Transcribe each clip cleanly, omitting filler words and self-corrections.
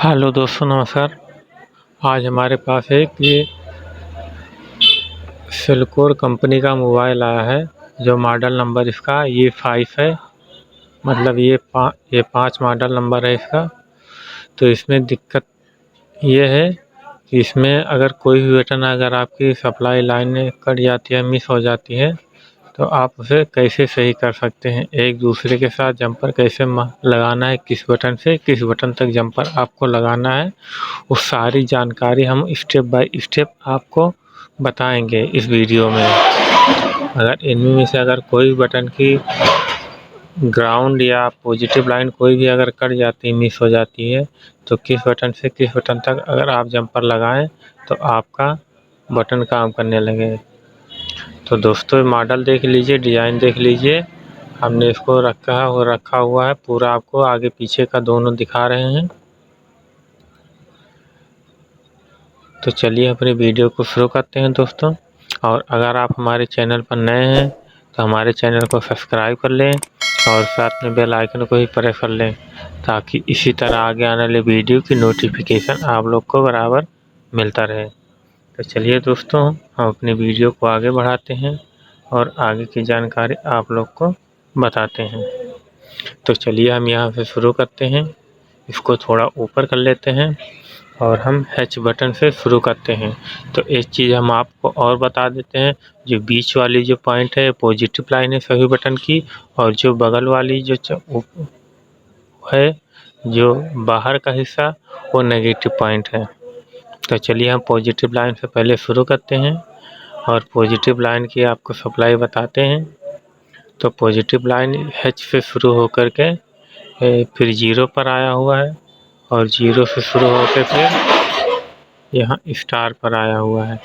Hello दोस्तों, नमस्कार। आज हमारे पास एक ये सिल्कोर कंपनी का मोबाइल आया है। जो मॉडल नंबर इसका ये 5 है। मतलब ये 5 मॉडल नंबर है इसका। तो इसमें दिक्कत ये है कि इसमें अगर कोई भी बटन अगर आपकी सप्लाई लाइन कट जाती है, मिस हो जाती है, तो आप उसे कैसे सही कर सकते हैं, एक दूसरे के साथ जम्पर कैसे लगाना है, किस बटन से किस बटन तक जम्पर आपको लगाना है, वो सारी जानकारी हम स्टेप बाय स्टेप आपको बताएंगे इस वीडियो में। अगर इनमें में से अगर कोई बटन की ग्राउंड या पॉजिटिव लाइन कोई भी अगर कट जाती है, मिस हो जाती है, तो किस बटन से किस बटन तक अगर आप जम्पर लगाएं तो आपका बटन काम करने लगे। तो दोस्तों मॉडल देख लीजिए, डिज़ाइन देख लीजिए। हमने इसको रखा हुआ है पूरा, आपको आगे पीछे का दोनों दिखा रहे हैं। तो चलिए अपनी वीडियो को शुरू करते हैं दोस्तों। और अगर आप हमारे चैनल पर नए हैं तो हमारे चैनल को सब्सक्राइब कर लें और साथ में बेल आइकन को भी प्रेस कर लें, ताकि इसी तरह आगे आने वाले वीडियो की नोटिफिकेशन आप लोग को बराबर मिलता रहे। तो चलिए दोस्तों, हम अपनी वीडियो को आगे बढ़ाते हैं और आगे की जानकारी आप लोग को बताते हैं। तो चलिए हम यहाँ से शुरू करते हैं। इसको थोड़ा ऊपर कर लेते हैं और हम H बटन से शुरू करते हैं। तो एक चीज़ हम आपको और बता देते हैं, जो बीच वाली जो पॉइंट है पॉजिटिव लाइन है सभी बटन की, और जो बगल वाली जो है, जो बाहर का हिस्सा, वो नेगेटिव पॉइंट है। तो चलिए हम पॉजिटिव लाइन से पहले शुरू करते हैं और पॉजिटिव लाइन की आपको सप्लाई बताते हैं। तो पॉजिटिव लाइन H से शुरू होकर के फिर 0 पर आया हुआ है, और 0 से शुरू होकर फिर यहाँ स्टार पर आया हुआ है,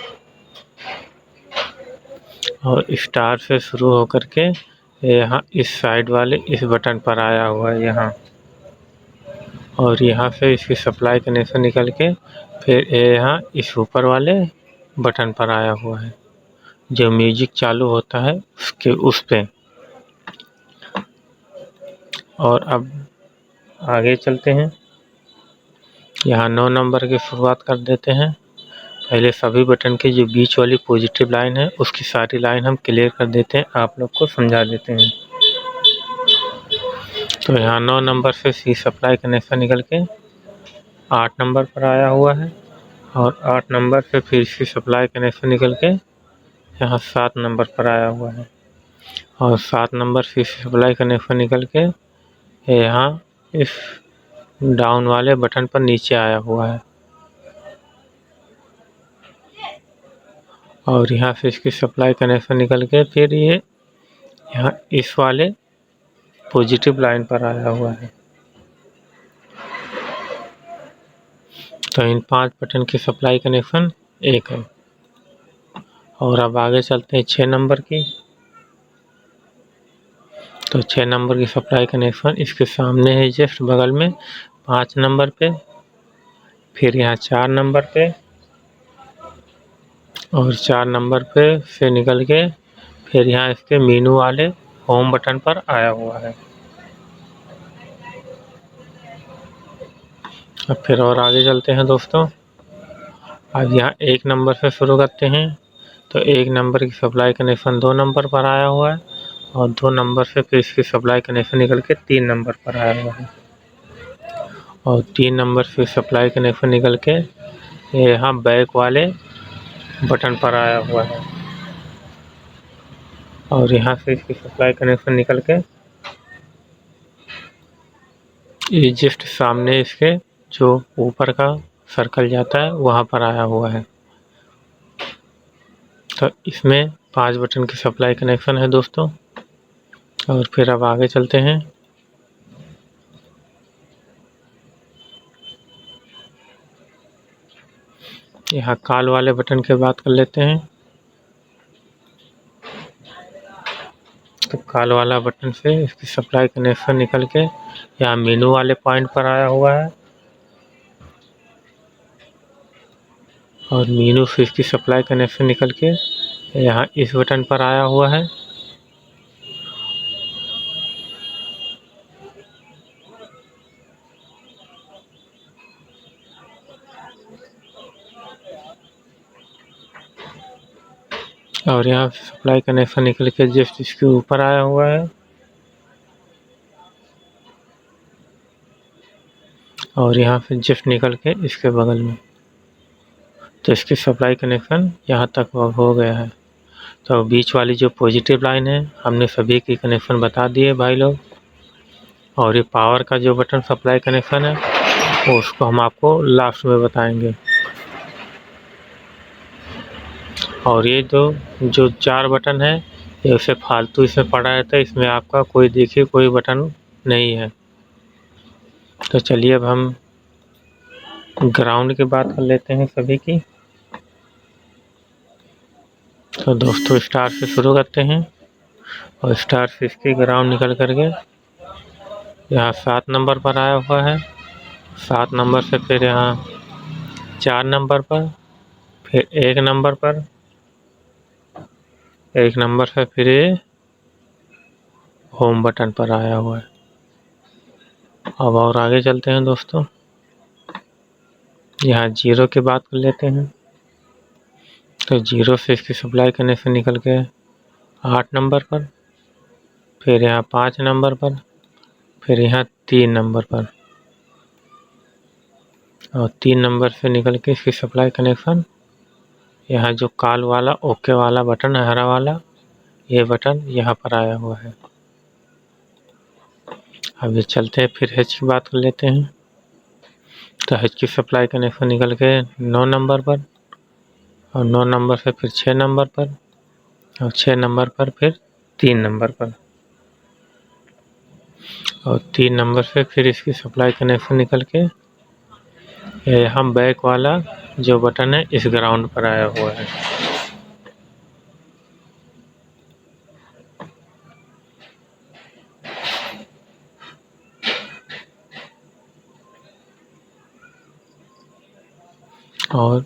और स्टार से शुरू होकर के यहाँ इस साइड वाले इस बटन पर आया हुआ है यहाँ, और यहाँ से इसकी सप्लाई कनेक्शन निकल के फिर यहाँ इस ऊपर वाले बटन पर आया हुआ है, जो म्यूजिक चालू होता है उसके उस पे। और अब आगे चलते हैं। यहाँ 9 नंबर की शुरुआत कर देते हैं। पहले सभी बटन की जो बीच वाली पॉजिटिव लाइन है उसकी सारी लाइन हम क्लियर कर देते हैं, आप लोग को समझा देते हैं। तो यहाँ 9 नंबर से सी सप्लाई कनेक्शन निकल के 8 नंबर पर आया हुआ है, और 8 नंबर से फिर सी सप्लाई कनेक्शन निकल के यहाँ 7 नंबर पर आया हुआ है, और 7 नंबर से सप्लाई कनेक्शन निकल के यहाँ इस डाउन वाले बटन पर नीचे आया हुआ है, और यहाँ से इसकी सप्लाई कनेक्शन निकल के फिर ये यहाँ इस वाले पॉजिटिव लाइन पर आया हुआ है। तो इन 5 बटन की सप्लाई कनेक्शन एक है। और अब आगे चलते हैं 6 नंबर की। तो 6 नंबर की सप्लाई कनेक्शन इसके सामने है, जस्ट बगल में 5 नंबर पे, फिर यहाँ 4 नंबर पे, और 4 नंबर पे से निकल के फिर यहाँ इसके मेनू वाले होम बटन पर आया हुआ है। अब फिर और आगे चलते हैं दोस्तों। अब यहाँ 1 नंबर से शुरू करते हैं। तो 1 नंबर की सप्लाई कनेक्शन 2 नंबर पर आया हुआ है, और 2 नंबर से फिर इसकी सप्लाई कनेक्शन निकल के 3 नंबर पर आया हुआ है, और 3 नंबर से सप्लाई कनेक्शन निकल के यहाँ बैक वाले बटन पर आया हुआ है, और यहाँ से इसकी सप्लाई कनेक्शन निकल के ये जस्ट सामने इसके जो ऊपर का सर्कल जाता है वहाँ पर आया हुआ है। तो इसमें 5 बटन की सप्लाई कनेक्शन है दोस्तों। और फिर अब आगे चलते हैं। यहाँ कॉल वाले बटन की बात कर लेते हैं। तो कॉल वाला बटन से इसकी सप्लाई कनेक्शन निकल के यहाँ मेनू वाले पॉइंट पर आया हुआ है, और मेनू से इसकी सप्लाई कनेक्शन निकल के यहाँ इस बटन पर आया हुआ है, और यहाँ सप्लाई कनेक्शन निकल के जस्ट इसके ऊपर आया हुआ है और यहाँ से जस्ट निकल के इसके बगल में, तो इसकी सप्लाई कनेक्शन यहाँ तक हो गया है। तो बीच वाली जो पॉजिटिव लाइन है हमने सभी की कनेक्शन बता दिए भाई लोग, और ये पावर का जो बटन सप्लाई कनेक्शन है वो उसको हम आपको लास्ट में बताएंगे। और ये जो 4 बटन है ये उसे फालतू इसमें पड़ा रहता है, इसमें आपका कोई देखिए कोई बटन नहीं है। तो चलिए अब हम ग्राउंड की बात कर लेते हैं सभी की। तो दोस्तों स्टार से शुरू करते हैं और स्टार से इसके ग्राउंड निकल करके यहाँ 7 नंबर पर आया हुआ है। 7 नंबर से फिर यहाँ 4 नंबर पर, फिर 1 नंबर पर, 1 नंबर से फिर ये होम बटन पर आया हुआ है। अब और आगे चलते हैं दोस्तों, यहाँ 0 की बात कर लेते हैं। तो 0 से इसकी सप्लाई कनेक्शन निकल के 8 नंबर पर, फिर यहाँ 5 नंबर पर, फिर यहाँ 3 नंबर पर, और 3 नंबर से निकल के इसकी सप्लाई कनेक्शन यहाँ जो कॉल वाला ओके वाला बटन है हरा वाला, ये बटन यहाँ पर आया हुआ है। अभी चलते हैं फिर H की बात कर लेते हैं। तो H की सप्लाई कनेक्शन निकल के 9 नंबर पर, और 9 नंबर से फिर 6 नंबर पर, और 6 नंबर पर फिर 3 नंबर पर, और 3 नंबर से फिर इसकी सप्लाई कनेक्शन निकल के यहाँ बैक वाला जो बटन है इस ग्राउंड पर आया हुआ है। और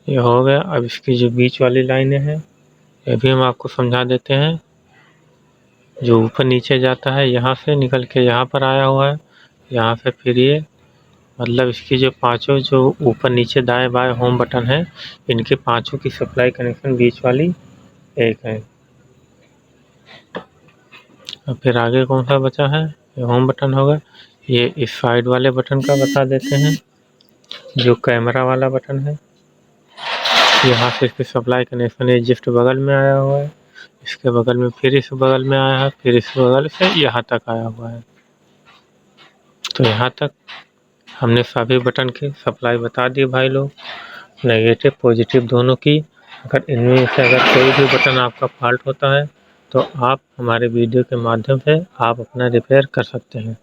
ये हो गया। अब इसकी जो बीच वाली लाइनें हैं ये भी हम आपको समझा देते हैं। जो ऊपर नीचे जाता है यहाँ से निकल के यहाँ पर आया हुआ है, यहाँ से फिर ये मतलब इसकी जो पांचों जो ऊपर नीचे दाएं बाएं होम बटन है इनके पांचों की सप्लाई कनेक्शन बीच वाली एक है। अब फिर आगे कौन सा बचा है, ये होम बटन होगा। ये इस साइड वाले बटन का बता देते हैं जो कैमरा वाला बटन है। यहाँ से इसकी सप्लाई कनेक्शन ये जस्ट बगल में आया हुआ है, इसके बगल में फिर इस बगल में आया है, फिर इस बगल से यहाँ तक आया हुआ है। तो यहाँ तक हमने सभी बटन की सप्लाई बता दी भाई लोग, नेगेटिव पॉजिटिव दोनों की। अगर इनमें से अगर कोई भी बटन आपका फॉल्ट होता है तो आप हमारे वीडियो के माध्यम से आप अपना रिपेयर कर सकते हैं।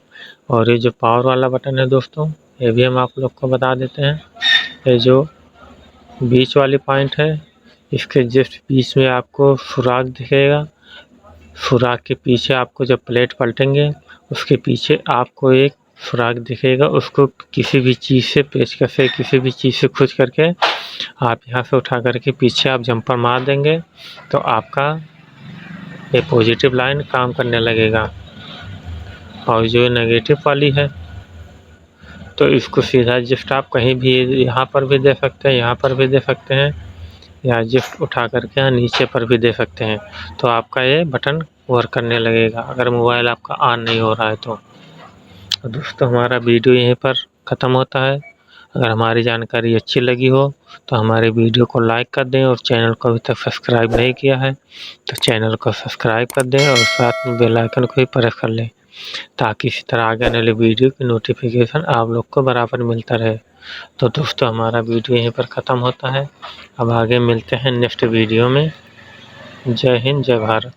और ये जो पावर वाला बटन है दोस्तों ये भी हम आप लोग को बता देते हैं। ये जो बीच वाली पॉइंट है इसके जस्ट बीच में आपको सुराख दिखेगा। सुराख के पीछे आपको जब प्लेट पलटेंगे उसके पीछे आपको एक सुराख दिखेगा, उसको किसी भी चीज़ से पेचकस से किसी भी चीज़ से खुश करके आप यहाँ से उठा करके पीछे आप जंपर मार देंगे तो आपका ये पॉजिटिव लाइन काम करने लगेगा। और जो नेगेटिव वाली है तो इसको सीधा जस्ट आप कहीं भी यहाँ पर भी दे सकते हैं, यहाँ पर भी दे सकते हैं, या जस्ट उठा करके यहाँ नीचे पर भी दे सकते हैं। तो आपका ये बटन वर्क करने लगेगा अगर मोबाइल आपका ऑन नहीं हो रहा है तो। दोस्तों हमारा वीडियो यहीं पर ख़त्म होता है। अगर हमारी जानकारी अच्छी लगी हो तो हमारे वीडियो को लाइक कर दें, और चैनल को अभी तक सब्सक्राइब नहीं किया है तो चैनल को सब्सक्राइब कर दें, और साथ में बेल आइकन को भी प्रेस कर लें ताकि इसी तरह आगे आने वाले वीडियो की नोटिफिकेशन आप लोग को बराबर मिलता रहे। तो दोस्तों हमारा वीडियो यहीं पर ख़त्म होता है। अब आगे मिलते हैं नेक्स्ट वीडियो में। जय हिंद, जय भारत।